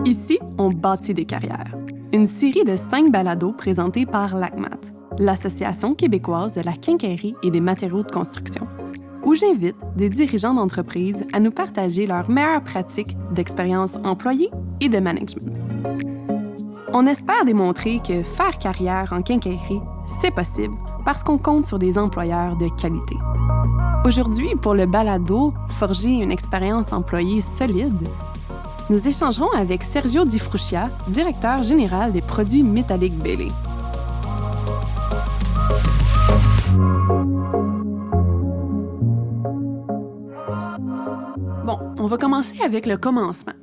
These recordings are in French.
Ici, on bâtit des carrières. Une série de 5 balados présentés par l'ACMAT, l'Association québécoise de la quincaillerie et des matériaux de construction, où j'invite des dirigeants d'entreprises à nous partager leurs meilleures pratiques d'expérience employée et de management. On espère démontrer que faire carrière en quincaillerie, c'est possible parce qu'on compte sur des employeurs de qualité. Aujourd'hui, pour le balado « Forger une expérience employée solide », nous échangerons avec Sergio Di Fruccia, directeur général des produits métalliques Bailey. Bon, on va commencer avec le commencement.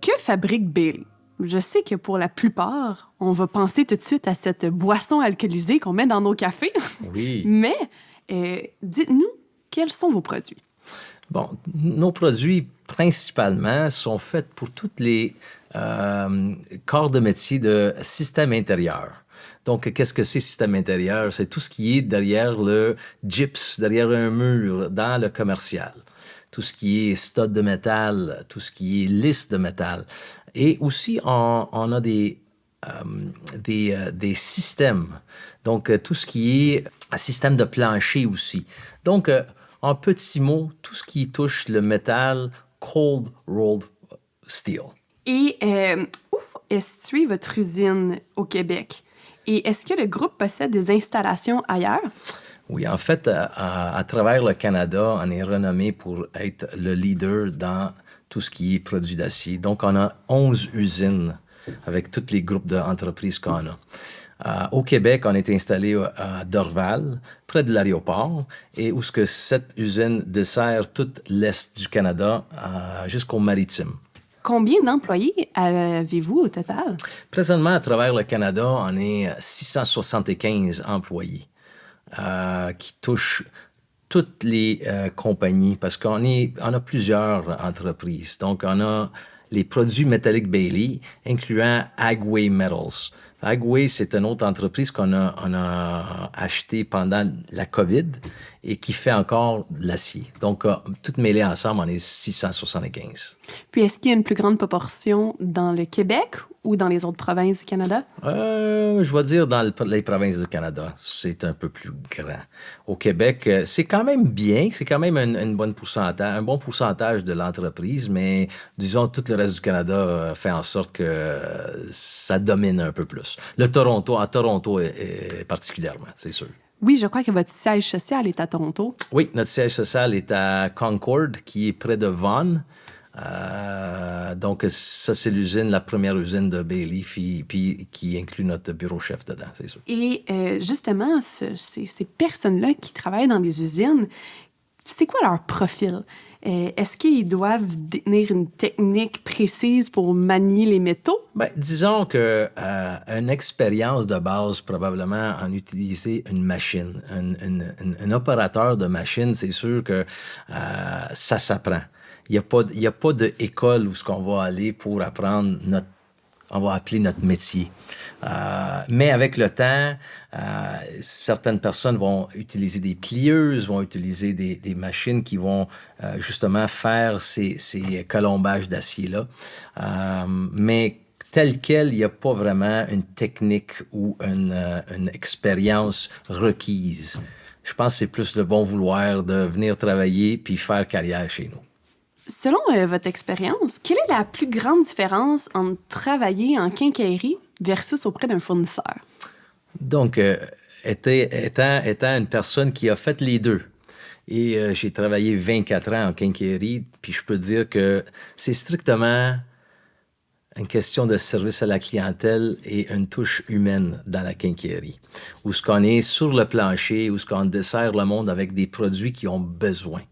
Que fabrique Bailey? Je sais que pour la plupart, on va penser tout de suite à cette boisson alcoolisée qu'on met dans nos cafés. Oui. Mais dites-nous, quels sont vos produits? Bon, nos produits, principalement, sont faits pour tous les corps de métier de système intérieur. Donc, qu'est-ce que c'est système intérieur? C'est tout ce qui est derrière le gyps, derrière un mur, dans le commercial. Tout ce qui est stud de métal, tout ce qui est lisse de métal. Et aussi, on a des systèmes. Donc, tout ce qui est un système de plancher aussi. Donc, en petits mots, tout ce qui touche le métal cold rolled steel. Et où est située votre usine au Québec? Et est-ce que le groupe possède des installations ailleurs? Oui, en fait, à travers le Canada, on est renommé pour être le leader dans tout ce qui est produits d'acier. Donc, on a 11 usines avec tous les groupes d'entreprises qu'on a. Au Québec, on est installé à Dorval, près de l'aéroport, et où ce que cette usine dessert tout l'Est du Canada jusqu'au maritime. Combien d'employés avez-vous au total? Présentement, à travers le Canada, on est 675 employés qui touchent toutes les compagnies, parce qu'on a plusieurs entreprises. Donc, on a les produits métalliques Bailey, incluant Agway Metals. Agway, c'est une autre entreprise qu'on a acheté pendant la COVID et qui fait encore de l'acier. Donc, toutes mêlées ensemble, on est 675. Puis, est-ce qu'il y a une plus grande proportion dans le Québec ou dans les autres provinces du Canada? Je vais dire dans les provinces du Canada, c'est un peu plus grand. Au Québec, c'est quand même bien, c'est quand même un bon pourcentage de l'entreprise, mais disons, tout le reste du Canada fait en sorte que ça domine un peu plus. À Toronto particulièrement, c'est sûr. Oui, je crois que votre siège social est à Toronto. Oui, notre siège social est à Concord, qui est près de Vaughan. Donc, ça, c'est la première usine de Bailey, puis qui inclut notre bureau-chef dedans, c'est sûr. Et justement, ces personnes-là qui travaillent dans les usines, c'est quoi leur profil? Est-ce qu'ils doivent détenir une technique précise pour manier les métaux? Bien, disons qu'une expérience de base, probablement, en utiliser une machine. Un opérateur de machine, c'est sûr que ça s'apprend. Il n'y a pas d'école où on va aller pour apprendre on va appeler notre métier. Mais avec le temps, certaines personnes vont utiliser des plieuses, vont utiliser des machines qui vont justement faire ces colombages d'acier-là. Mais tel quel, il n'y a pas vraiment une technique ou une expérience requise. Je pense que c'est plus le bon vouloir de venir travailler puis faire carrière chez nous. Selon votre expérience, quelle est la plus grande différence entre travailler en quincaillerie versus auprès d'un fournisseur? Donc, étant une personne qui a fait les deux, et j'ai travaillé 24 ans en quincaillerie, puis je peux dire que c'est strictement une question de service à la clientèle et une touche humaine dans la quincaillerie, où ce qu'on est sur le plancher, où ce qu'on dessert le monde avec des produits qui ont besoin.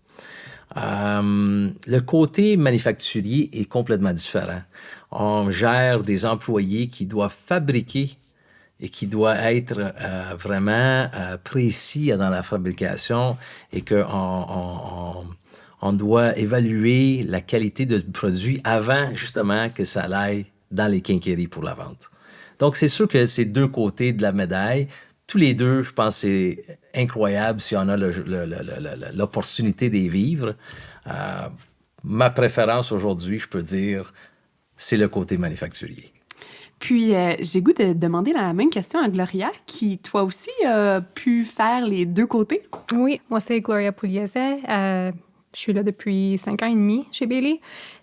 Le côté manufacturier est complètement différent. On gère des employés qui doivent fabriquer et qui doivent être vraiment précis dans la fabrication et qu'on doit évaluer la qualité du produit avant justement que ça aille dans les quincailleries pour la vente. Donc, c'est sûr que c'est deux côtés de la médaille. Tous les deux, je pense que c'est incroyable si on a l'opportunité d'y vivre. Ma préférence aujourd'hui, je peux dire, c'est le côté manufacturier. Puis, j'ai goût de demander la même question à Gloria, qui, toi aussi, a pu faire les deux côtés. Oui, moi, c'est Gloria Pugliese. Je suis là depuis 5 ans et demi chez Bailey.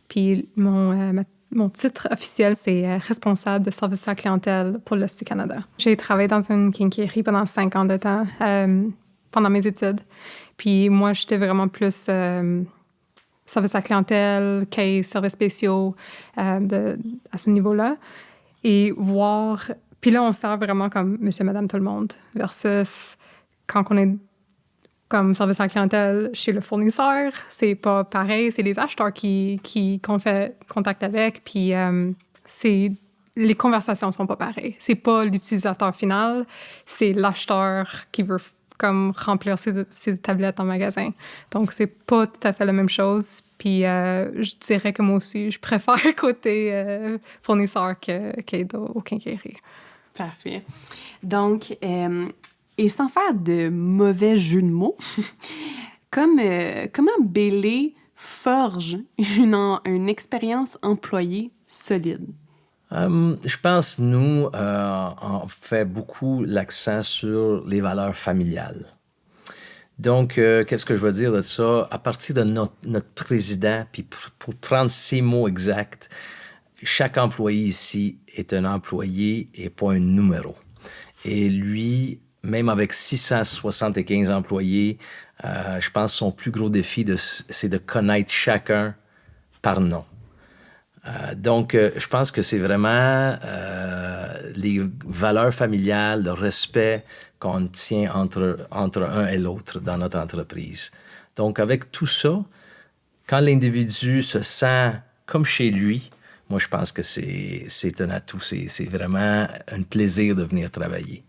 Puis, mon titre officiel, c'est responsable de service à la clientèle pour l'Est du Canada. J'ai travaillé dans une quincaillerie pendant 5 ans de temps, pendant mes études. Puis, moi, j'étais vraiment plus service à la clientèle, case, services spéciaux, à ce niveau-là. Et voir... Puis là, on sert vraiment comme monsieur, madame, tout le monde, versus quand on est comme service à la clientèle chez le fournisseur, c'est pas pareil. C'est les acheteurs qu'on fait contact avec, puis les conversations sont pas pareilles. C'est pas l'utilisateur final, c'est l'acheteur qui veut comme remplir ses tablettes en magasin. Donc, c'est pas tout à fait la même chose. Puis, je dirais que moi aussi, je préfère côté fournisseur qu'aide aux quincailleries. Parfait. Donc, et sans faire de mauvais jeu de mots, comment Bailey forge une expérience employée solide? Je pense, nous, on fait beaucoup l'accent sur les valeurs familiales. Donc, qu'est-ce que je veux dire de ça? À partir de notre président, puis pour prendre ces mots exacts, chaque employé ici est un employé et pas un numéro. Et lui, même avec 675 employés, je pense que son plus gros défi, c'est de connaître chacun par nom. Donc, je pense que c'est vraiment les valeurs familiales, le respect qu'on tient entre un et l'autre dans notre entreprise. Donc, avec tout ça, quand l'individu se sent comme chez lui, moi, je pense que c'est un atout. C'est vraiment un plaisir de venir travailler.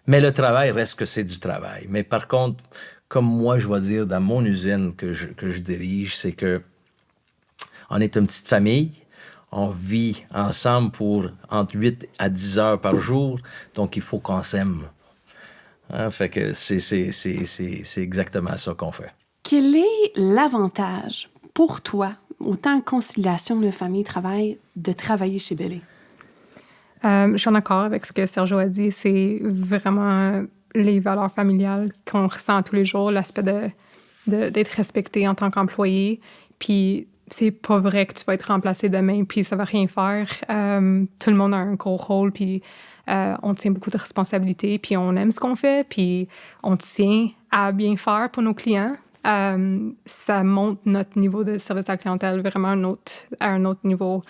Mais le travail reste que c'est du travail. Mais par contre, comme moi, je vais dire dans mon usine que je dirige, c'est que on est une petite famille. On vit ensemble pour entre 8 à 10 heures par jour. Donc, il faut qu'on s'aime. Hein? Fait que c'est exactement ça qu'on fait. Quel est l'avantage pour toi, autant en conciliation de famille-travail, de travailler chez Bailey? Je suis en accord avec ce que Sergio a dit. C'est vraiment les valeurs familiales qu'on ressent tous les jours, l'aspect d'être respecté en tant qu'employé. Puis, c'est pas vrai que tu vas être remplacé demain puis ça va rien faire. Tout le monde a un gros rôle puis on tient beaucoup de responsabilités puis on aime ce qu'on fait puis on tient à bien faire pour nos clients. Ça monte notre niveau de service à la clientèle vraiment à un autre niveau.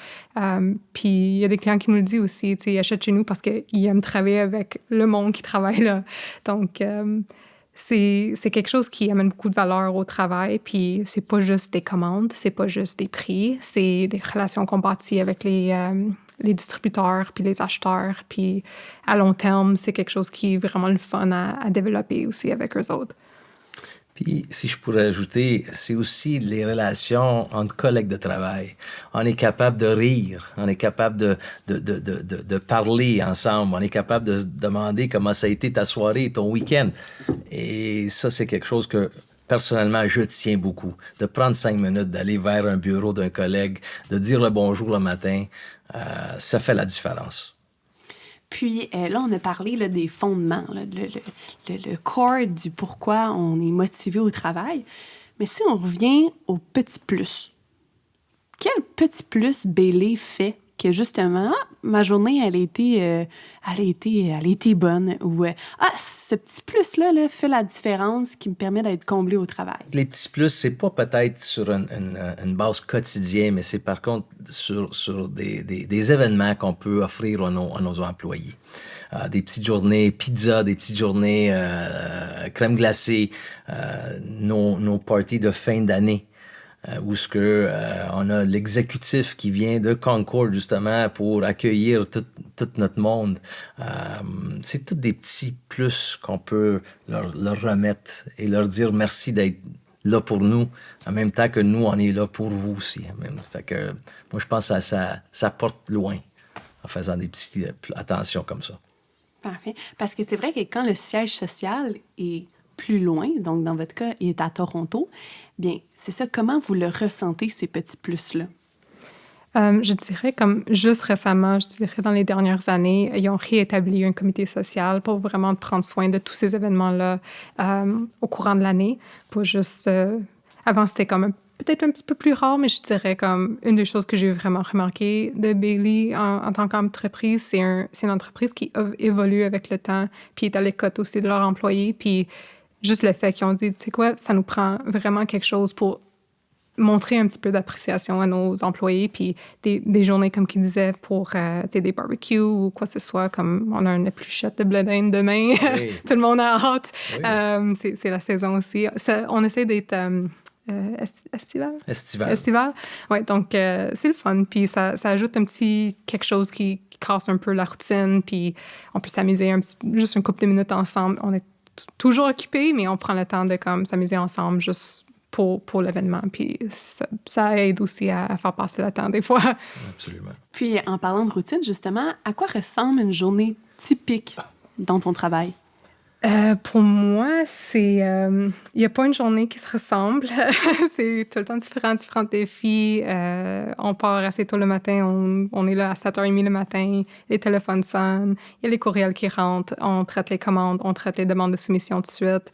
Puis il y a des clients qui nous le disent aussi, tu sais, ils achètent chez nous parce qu'ils aiment travailler avec le monde qui travaille là. Donc, c'est quelque chose qui amène beaucoup de valeur au travail, puis c'est pas juste des commandes, c'est pas juste des prix, c'est des relations qu'on bâtit avec les distributeurs puis les acheteurs, puis à long terme, c'est quelque chose qui est vraiment le fun à développer aussi avec eux autres. Puis, si je pourrais ajouter, c'est aussi les relations entre collègues de travail. On est capable de rire, on est capable de parler ensemble, on est capable de se demander comment ça a été ta soirée, ton week-end. Et ça, c'est quelque chose que, personnellement, je tiens beaucoup. De prendre 5 minutes, d'aller vers un bureau d'un collègue, de dire le bonjour le matin, ça fait la différence. Puis là, on a parlé là, des fondements, là, le core du pourquoi on est motivé au travail. Mais si on revient au petit plus, quel petit plus Bailey fait que justement, ma journée, elle a été bonne, ou ce petit plus-là là, fait la différence qui me permet d'être comblé au travail. Les petits plus, c'est pas peut-être sur une base quotidienne, mais c'est par contre sur des événements qu'on peut offrir à nos employés. Des petites journées pizza, des petites journées crème glacée, nos parties de fin d'année. Où ce que on a l'exécutif qui vient de Concord justement pour accueillir tout notre monde. C'est tous des petits plus qu'on peut leur remettre et leur dire merci d'être là pour nous, en même temps que nous, on est là pour vous aussi. Fait que moi, je pense que ça porte loin en faisant des petites attentions comme ça. Parfait. Parce que c'est vrai que quand le siège social est plus loin, donc dans votre cas, il est à Toronto, bien, c'est ça, comment vous le ressentez, ces petits plus-là? Je dirais comme juste récemment, je dirais dans les dernières années, ils ont réétabli un comité social pour vraiment prendre soin de tous ces événements-là au courant de l'année. Pas juste... avant, c'était comme peut-être un petit peu plus rare, mais je dirais comme une des choses que j'ai vraiment remarqué de Bailey en tant qu'entreprise, c'est une entreprise qui évolue avec le temps, puis est à l'écoute aussi de leurs employés. Puis juste le fait qu'ils ont dit, tu sais quoi, ça nous prend vraiment quelque chose pour montrer un petit peu d'appréciation à nos employés, puis des journées, comme qu'ils disaient, pour des barbecues ou quoi que ce soit, comme on a une épluchette de blé d'Inde demain, Oui. tout le monde a hâte. Oui. C'est la saison aussi. On essaie d'être estival. Oui, donc c'est le fun, puis ça ajoute un petit quelque chose qui casse un peu la routine, puis on peut s'amuser juste une couple de minutes ensemble. On est toujours occupés, mais on prend le temps de comme s'amuser ensemble, juste pour l'événement. Puis ça aide aussi à faire passer le temps des fois. Absolument. Puis, en parlant de routine, justement, à quoi ressemble une journée typique dans ton travail? Pour moi, c'est... Il n'y a pas une journée qui se ressemble. C'est tout le temps différents défis. On part assez tôt le matin. On est là à 7h30 le matin. Les téléphones sonnent. Il y a les courriels qui rentrent. On traite les commandes. On traite les demandes de soumission tout de suite.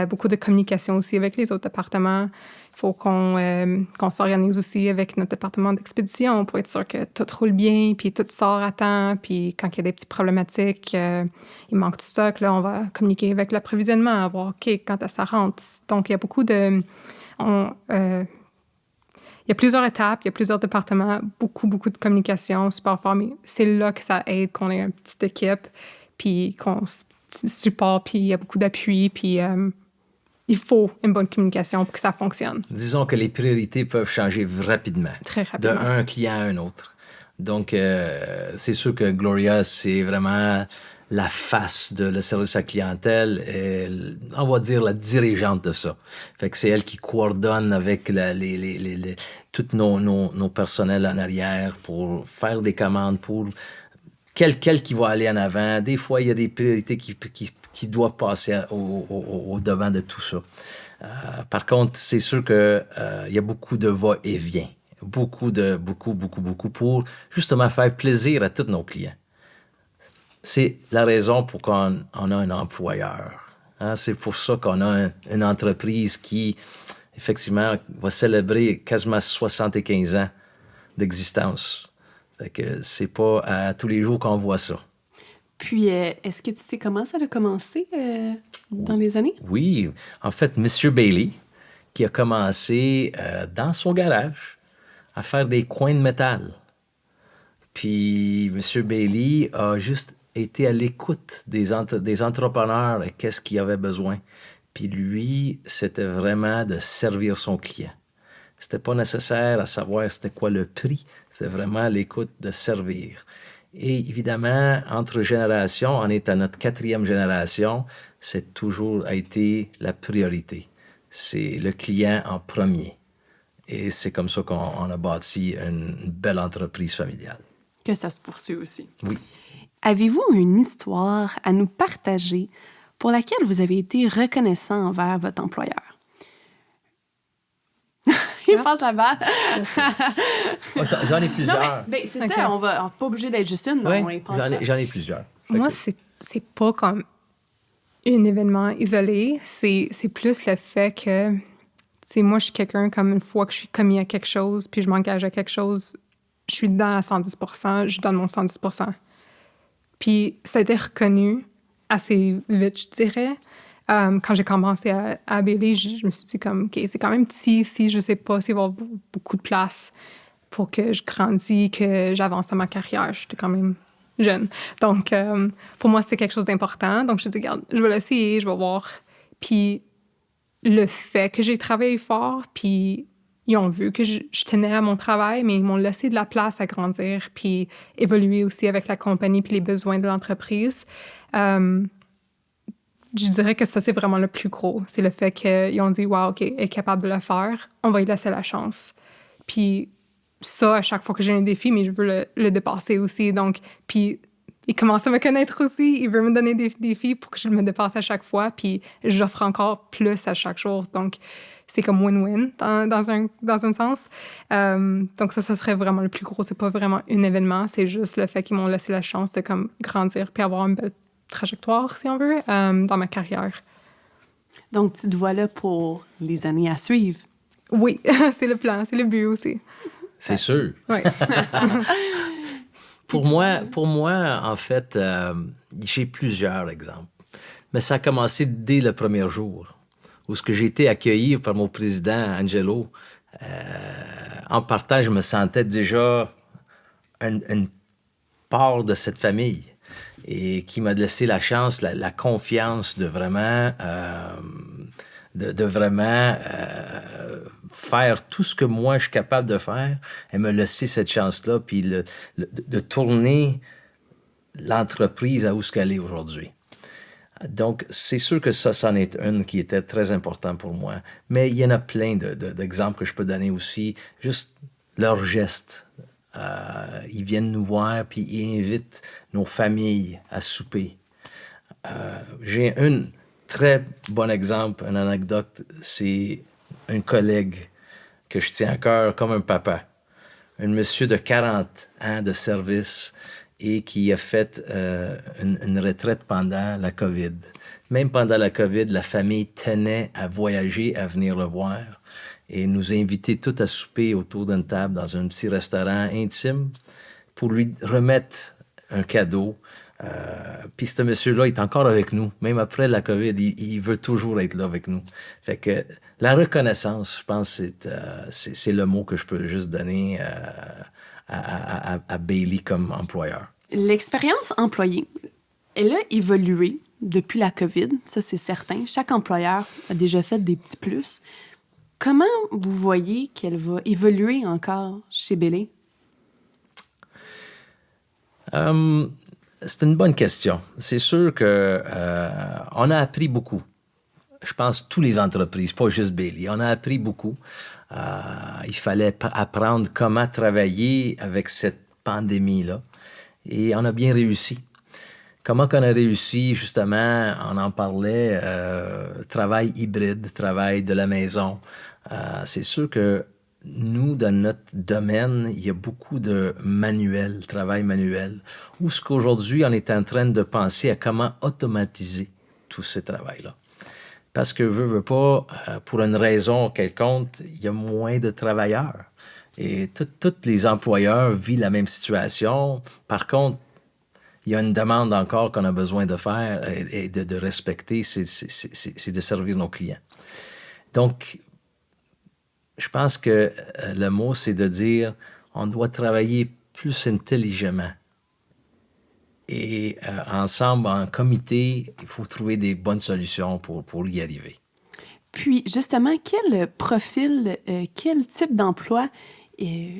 Beaucoup de communication aussi avec les autres départements. Il faut qu'on s'organise aussi avec notre département d'expédition pour être sûr que tout roule bien, puis tout sort à temps, puis quand il y a des petites problématiques, il manque de stock, là, on va communiquer avec l'approvisionnement, voir, OK, quand ça rentre. Donc, il y a beaucoup de... il y a plusieurs étapes, il y a plusieurs départements, beaucoup de communication, super fort, mais c'est là que ça aide qu'on ait une petite équipe, puis qu'on se supporte, puis il y a beaucoup d'appui, puis... il faut une bonne communication pour que ça fonctionne. Disons que les priorités peuvent changer rapidement. Très rapidement. D'un client à un autre. Donc, c'est sûr que Gloria, c'est vraiment la face de le service à clientèle, et, on va dire la dirigeante de ça. Fait que c'est elle qui coordonne avec tous nos personnels en arrière pour faire des commandes, pour quel qui va aller en avant. Des fois, il y a des priorités qui doivent passer au devant de tout ça. Par contre, c'est sûr que il y a beaucoup de va-et-vient. Beaucoup pour justement faire plaisir à tous nos clients. C'est la raison pour qu'on a un employeur. Hein? C'est pour ça qu'on a une entreprise qui, effectivement, va célébrer quasiment 75 ans d'existence. Fait que c'est pas à tous les jours qu'on voit ça. Puis, est-ce que tu sais comment ça a commencé dans les années? Oui. En fait, M. Bailey, qui a commencé dans son garage à faire des coins de métal. Puis, M. Bailey a juste été à l'écoute des entrepreneurs et qu'est-ce qu'ils avaient besoin. Puis lui, c'était vraiment de servir son client. C'était pas nécessaire à savoir c'était quoi le prix. C'était vraiment l'écoute de servir. Et évidemment, entre générations, on est à notre 4e génération, c'est toujours été la priorité. C'est le client en premier. Et c'est comme ça qu'on a bâti une belle entreprise familiale. Que ça se poursuit aussi. Oui. Avez-vous une histoire à nous partager pour laquelle vous avez été reconnaissant envers votre employeur? Il passe la balle. J'en ai plusieurs. Non, mais c'est ça, on va pas obligé d'être juste une. Oui, on y pense j'en ai plusieurs. Moi, c'est pas comme un événement isolé. C'est plus le fait que, tu sais, moi, je suis quelqu'un comme une fois que je suis commis à quelque chose, puis je m'engage à quelque chose, je suis dedans à 110%, je donne mon 110%. Puis ça a été reconnu assez vite, je dirais. Quand j'ai commencé à Bailey, je me suis dit comme, OK, c'est quand même petit ici, je sais pas s'il va y avoir beaucoup de place pour que je grandisse, que j'avance dans ma carrière. J'étais quand même jeune. Donc, pour moi, c'était quelque chose d'important. Donc, je me suis dit, regarde, je vais l'essayer, je vais voir. Puis le fait que j'ai travaillé fort, puis ils ont vu que je tenais à mon travail, mais ils m'ont laissé de la place à grandir, puis évoluer aussi avec la compagnie puis les besoins de l'entreprise. Je dirais que ça, c'est vraiment le plus gros. C'est le fait qu'ils ont dit, wow, OK, elle est capable de le faire, on va lui laisser la chance. Puis ça, à chaque fois que j'ai un défi, mais je veux le dépasser aussi. Donc, puis il commence à me connaître aussi. Il veut me donner des défis pour que je me dépasse à chaque fois. Puis j'offre encore plus à chaque jour. Donc, c'est comme win-win dans un sens. Donc ça serait vraiment le plus gros. C'est pas vraiment un événement, c'est juste le fait qu'ils m'ont laissé la chance de comme grandir puis avoir une belle trajectoire, si on veut, dans ma carrière. Donc, tu te vois là pour les années à suivre. Oui, c'est le plan, c'est le but aussi. C'est sûr. Oui. Pour moi, en fait, j'ai plusieurs exemples. Mais ça a commencé dès le premier jour, où ce que j'ai été accueilli par mon président, Angelo. En partant, je me sentais déjà une part de cette famille et qui m'a laissé la chance, la confiance de vraiment... de vraiment faire tout ce que moi je suis capable de faire et me laisser cette chance-là, puis de tourner l'entreprise à où ce qu'elle est aujourd'hui. Donc, c'est sûr que ça, c'en est une qui était très important pour moi. Mais il y en a plein d'exemples que je peux donner aussi. Juste leurs gestes. Ils viennent nous voir, puis ils invitent nos familles à souper. J'ai une très bon exemple, une anecdote, c'est un collègue que je tiens à cœur comme un papa. Un monsieur de 40 ans de service et qui a fait une retraite pendant la COVID. Même pendant la COVID, la famille tenait à voyager, à venir le voir et nous inviter tous à souper autour d'une table dans un petit restaurant intime pour lui remettre un cadeau. Puis ce monsieur-là est encore avec nous, même après la COVID, il veut toujours être là avec nous. Fait que la reconnaissance, je pense, c'est le mot que je peux juste donner à Bailey comme employeur. L'expérience employée, elle a évolué depuis la COVID, ça c'est certain. Chaque employeur a déjà fait des petits plus. Comment vous voyez qu'elle va évoluer encore chez Bailey? C'est une bonne question. C'est sûr que on a appris beaucoup. Je pense toutes les entreprises, pas juste Bailey. On a appris beaucoup. Il fallait apprendre comment travailler avec cette pandémie-là. Et on a bien réussi. Comment qu'on a réussi, justement, on en parlait, travail hybride, travail de la maison. C'est sûr que nous, dans notre domaine, il y a beaucoup de manuel, travail manuel, où ce qu'aujourd'hui, on est en train de penser à comment automatiser tout ce travail-là. Parce que, veut pas, pour une raison quelconque, il y a moins de travailleurs. Et tous les employeurs vivent la même situation. Par contre, il y a une demande encore qu'on a besoin de faire et de respecter, c'est de servir nos clients. Donc, je pense que le mot, c'est de dire on doit travailler plus intelligemment. Et ensemble, en comité, il faut trouver des bonnes solutions pour y arriver. Puis, justement, quel profil, quel type d'emploi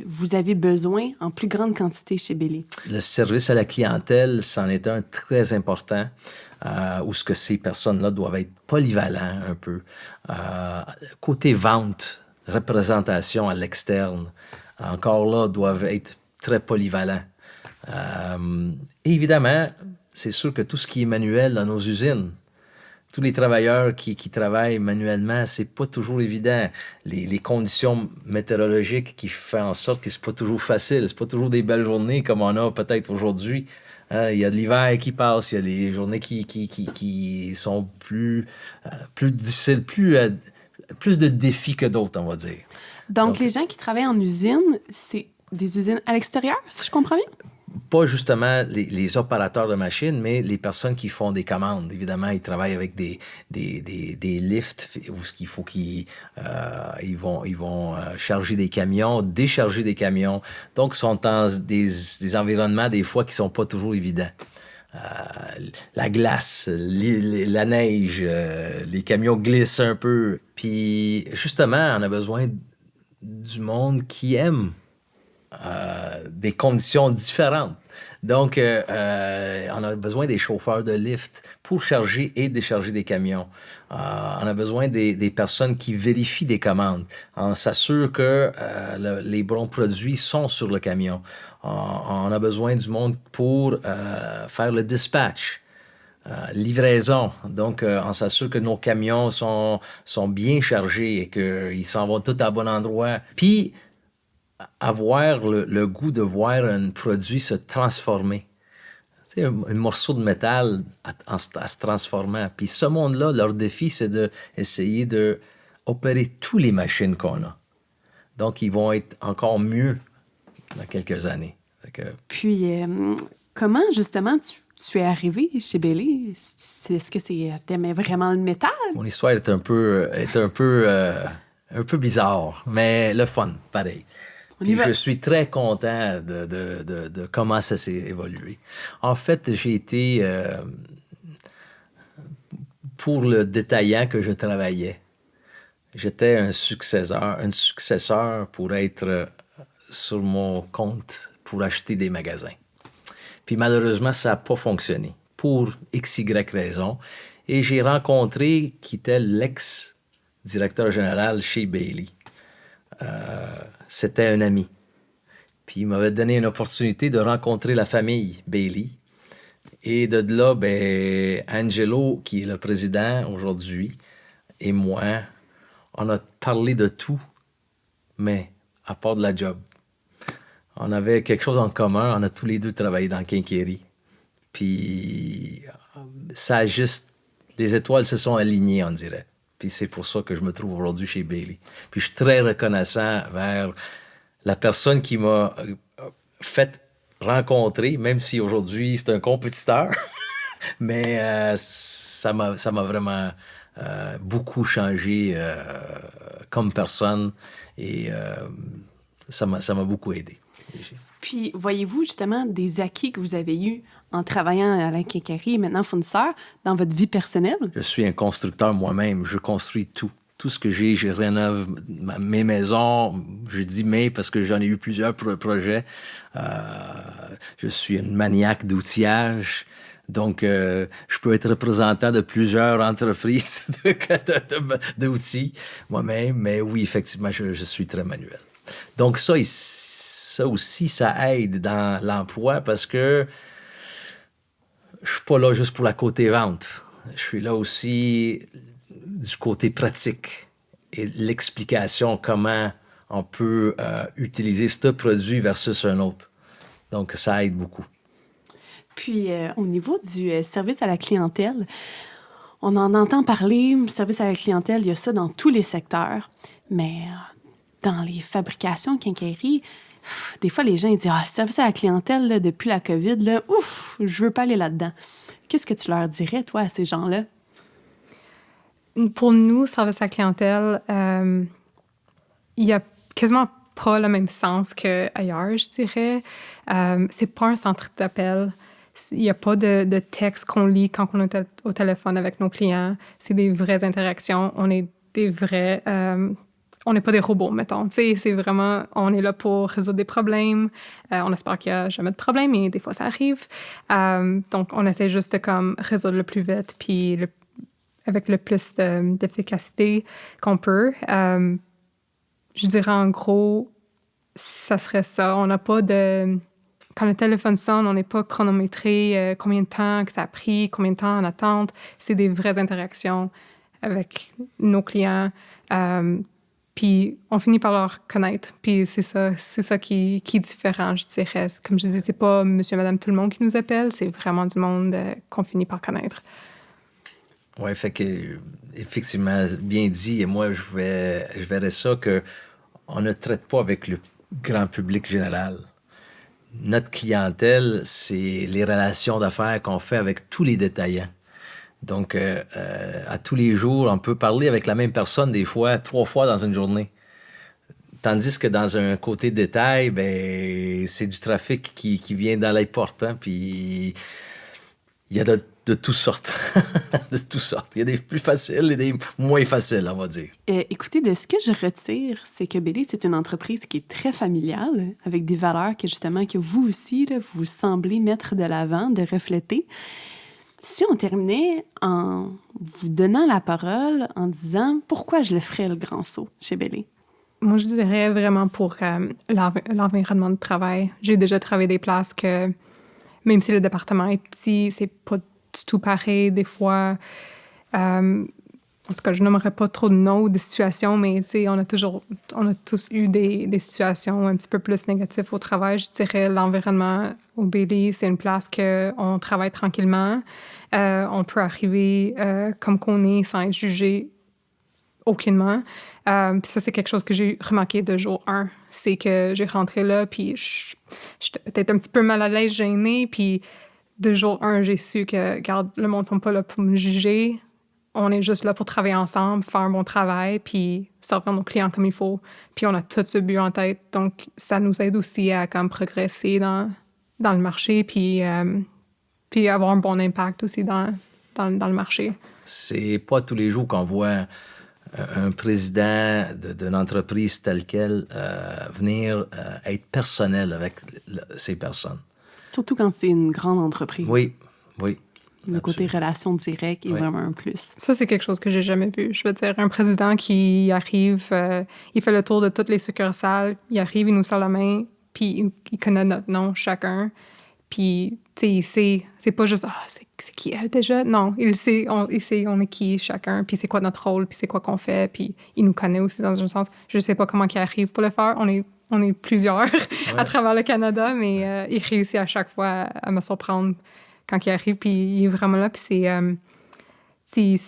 vous avez besoin en plus grande quantité chez Bailey? Le service à la clientèle, c'en est un très important, où ce que ces personnes-là doivent être polyvalents un peu. Côté vente, représentation à l'externe, encore là, doivent être très polyvalents. Évidemment, c'est sûr que tout ce qui est manuel dans nos usines, tous les travailleurs qui travaillent manuellement, c'est pas toujours évident. Les conditions météorologiques qui font en sorte que c'est pas toujours facile. C'est pas toujours des belles journées comme on a peut-être aujourd'hui. Il y a de l'hiver qui passe, il y a des journées qui sont plus difficiles, plus de défis que d'autres, on va dire. Donc, les gens qui travaillent en usine, c'est des usines à l'extérieur, si je comprends bien? Pas justement les opérateurs de machines, mais les personnes qui font des commandes. Évidemment, ils travaillent avec des lifts où il faut qu'ils vont charger des camions, décharger des camions. Donc, ils sont dans des environnements, des fois, qui sont pas toujours évidents. La glace, la neige, les camions glissent un peu. Puis, justement, on a besoin du monde qui aime des conditions différentes. Donc, on a besoin des chauffeurs de lift pour charger et décharger des camions. On a besoin des personnes qui vérifient des commandes. On s'assure que les bons produits sont sur le camion. On a besoin du monde pour faire le dispatch. livraison. Donc, on s'assure que nos camions sont bien chargés et qu'ils s'en vont tous à bon endroit. Puis, avoir le goût de voir un produit se transformer. Tu sais, un morceau de métal en se transformant. Puis ce monde-là, leur défi, c'est d'essayer d'opérer toutes les machines qu'on a. Donc, ils vont être encore mieux dans quelques années. Puis, comment, justement, tu es arrivé chez Bailey? Est-ce que t'aimais vraiment le métal? Mon histoire est un peu bizarre, mais le fun, pareil. Puis je suis très content de comment ça s'est évolué. En fait, j'ai été pour le détaillant que je travaillais. J'étais un successeur pour être sur mon compte pour acheter des magasins. Puis malheureusement, ça n'a pas fonctionné pour XY raison. Et j'ai rencontré qui était l'ex-directeur général chez Bailey. C'était un ami. Puis il m'avait donné une opportunité de rencontrer la famille Bailey. Et de là, Angelo, qui est le président aujourd'hui, et moi, on a parlé de tout, mais à part de la job. On avait quelque chose en commun, on a tous les deux travaillé dans Quincaillerie. Puis ça a juste... Les étoiles se sont alignées, on dirait. Puis c'est pour ça que je me trouve aujourd'hui chez Bailey. Puis je suis très reconnaissant vers la personne qui m'a fait rencontrer, même si aujourd'hui c'est un compétiteur. Mais ça m'a vraiment beaucoup changé comme personne et ça m'a beaucoup aidé. Puis, voyez-vous justement des acquis que vous avez eus en travaillant à la quincaillerie et maintenant fournisseur dans votre vie personnelle? Je suis un constructeur moi-même. Je construis tout. Tout ce que j'ai, je rénove mes maisons. Je dis mais parce que j'en ai eu plusieurs projets. Je suis une maniaque d'outillage. Donc, je peux être représentant de plusieurs entreprises d'outils moi-même. Mais oui, effectivement, je suis très manuel. Donc, ça aussi, ça aide dans l'emploi parce que je suis pas là juste pour la côté vente. Je suis là aussi du côté pratique et l'explication comment on peut utiliser ce produit versus un autre. Donc, ça aide beaucoup. Puis, au niveau du service à la clientèle, on en entend parler, service à la clientèle, il y a ça dans tous les secteurs, mais dans les fabrications, quincaillerie, des fois, les gens ils disent « Ah, le service à la clientèle, là, depuis la COVID, là, ouf, je veux pas aller là-dedans. » Qu'est-ce que tu leur dirais, toi, à ces gens-là? Pour nous, service à la clientèle, il y a quasiment pas le même sens qu'ailleurs, je dirais. C'est pas un centre d'appel. Il n'y a pas de texte qu'on lit quand on est au téléphone avec nos clients. C'est des vraies interactions. On est des vrais... on n'est pas des robots, mettons. Tu sais, c'est vraiment... On est là pour résoudre des problèmes. On espère qu'il n'y a jamais de problème, mais des fois, ça arrive. Donc, on essaie juste de comme, résoudre le plus vite puis avec le plus d'efficacité qu'on peut. Je dirais, en gros, ça serait ça. On n'a pas de... Quand le téléphone sonne, on n'est pas chronométré combien de temps que ça a pris, combien de temps en attente. C'est des vraies interactions avec nos clients. Puis on finit par leur connaître. Puis c'est ça qui est différent, je dirais. Comme je dis, c'est pas monsieur, madame, tout le monde qui nous appelle. C'est vraiment du monde qu'on finit par connaître. Oui, fait que, effectivement, bien dit. Et moi, je verrais ça qu'on ne traite pas avec le grand public général. Notre clientèle, c'est les relations d'affaires qu'on fait avec tous les détaillants. Donc, à tous les jours, on peut parler avec la même personne des fois 3 fois dans une journée. Tandis que dans un côté détail, c'est du trafic qui vient dans les portes. Hein, puis, il y a de toutes sortes. De toutes sortes. Il y a des plus faciles et des moins faciles, on va dire. Écoutez, de ce que je retire, c'est que Bailey, c'est une entreprise qui est très familiale, avec des valeurs que vous aussi, là, vous semblez mettre de l'avant, de refléter. Si on terminait en vous donnant la parole, en disant pourquoi je le ferais le grand saut chez Bailey? Moi, je dirais vraiment pour l'environnement de travail. J'ai déjà travaillé des places que, même si le département est petit, c'est pas du tout pareil. Des fois, en tout cas, je n'aimerais pas trop de noms ou de situations, mais on a tous eu des situations un petit peu plus négatives au travail. Je dirais l'environnement au Bailey, c'est une place qu'on travaille tranquillement. On peut arriver comme qu'on est sans être jugé aucunement. Puis ça, c'est quelque chose que j'ai remarqué de jour 1. C'est que j'ai rentré là, puis j'étais peut-être un petit peu mal à l'aise, gênée. Puis de jour 1, j'ai su que, regarde, le monde ne sont pas là pour me juger. On est juste là pour travailler ensemble, faire un bon travail, puis servir nos clients comme il faut. Puis on a tout ce but en tête. Donc, ça nous aide aussi à comme progresser dans le marché, puis avoir un bon impact aussi dans le marché. C'est pas tous les jours qu'on voit un président d'une entreprise telle qu'elle venir être personnel avec ces personnes. Surtout quand c'est une grande entreprise. Oui. Le côté relation directe est vraiment un plus. Ça, c'est quelque chose que j'ai jamais vu. Je veux dire, un président qui arrive, il fait le tour de toutes les succursales, il arrive, il nous serre la main, puis il connaît notre nom, chacun. Puis, tu sais, il sait, c'est pas juste, c'est qui elle déjà? Non, il sait, on est qui chacun, puis c'est quoi notre rôle, puis c'est quoi qu'on fait, puis il nous connaît aussi dans un sens. Je sais pas comment il arrive pour le faire. On est plusieurs à travers le Canada, mais il réussit à chaque fois à me surprendre quand il arrive, puis il est vraiment là, puis il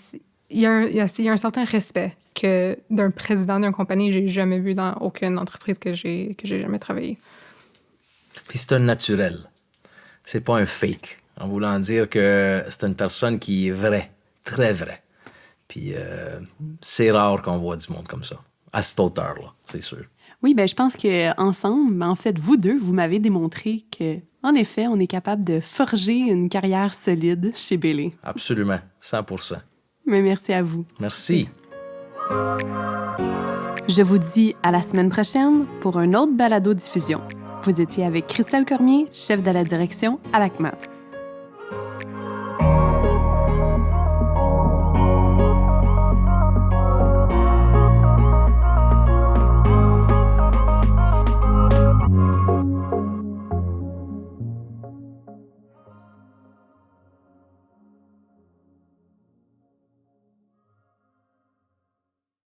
y a un certain respect que d'un président d'une compagnie, j'ai jamais vu dans aucune entreprise que j'ai jamais travaillé. Puis c'est un naturel. C'est pas un fake. En voulant dire que c'est une personne qui est vraie, très vraie. Puis c'est rare qu'on voit du monde comme ça, à cette hauteur-là, c'est sûr. Oui, bien, je pense qu'ensemble, en fait, vous deux, vous m'avez démontré que, en effet, on est capable de forger une carrière solide chez Bailey. Absolument, 100%. Mais merci à vous. Merci. Je vous dis à la semaine prochaine pour un autre balado-diffusion. Vous étiez avec Christelle Cormier, chef de la direction à l'ACMAT.